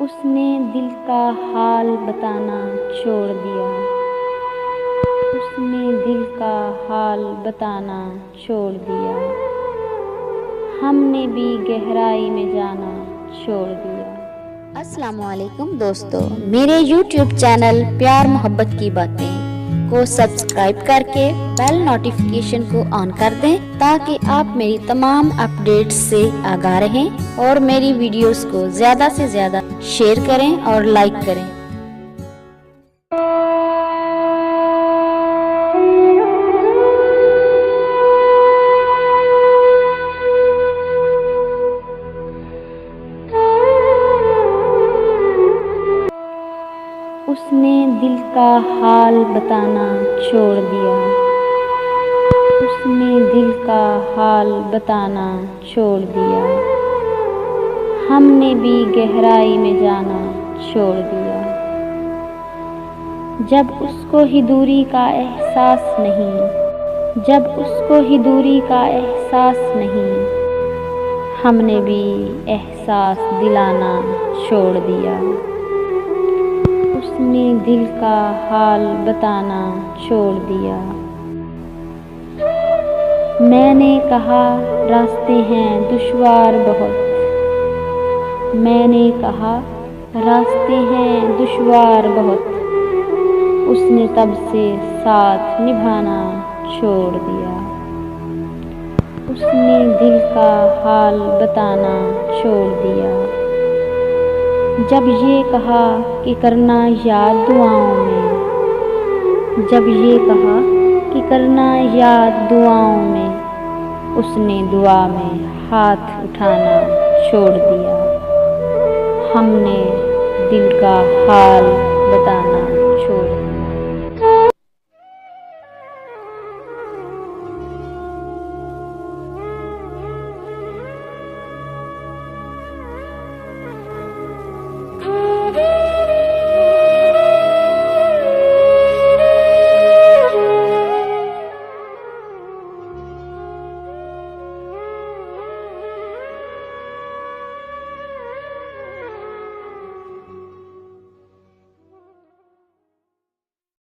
उसने दिल का हाल बताना छोड़ दिया। उसने दिल का हाल बताना छोड़ दिया। हमने भी गहराई में जाना छोड़ दिया। अस्सलामुअलैकुम दोस्तों, मेरे YouTube चैनल प्यार मोहब्बत की बातें को सब्सक्राइब करके बेल नोटिफिकेशन को ऑन कर दें ताकि आप मेरी तमाम अपडेट्स से आगाह रहें और मेरी वीडियोस को ज़्यादा से ज़्यादा शेयर करें और लाइक करें। उसने दिल का हाल बताना छोड़ दिया। उसने दिल का हाल बताना छोड़ दिया। हमने भी गहराई में जाना छोड़ दिया। जब उसको ही दूरी का एहसास नहीं, जब उसको ही दूरी का एहसास नहीं, हमने भी एहसास दिलाना छोड़ दिया। उसने दिल का हाल बताना छोड़ दिया। मैंने कहा रास्ते हैं दुश्वार बहुत, मैंने कहा रास्ते हैं दुश्वार बहुत, उसने तब से साथ निभाना छोड़ दिया। उसने दिल का हाल बताना छोड़ दिया। जब ये कहा कि करना याद दुआओं में, जब ये कहा कि करना याद दुआओं में, उसने दुआ में हाथ उठाना छोड़ दिया। हमने दिल का हाल बताना छोड़ दिया।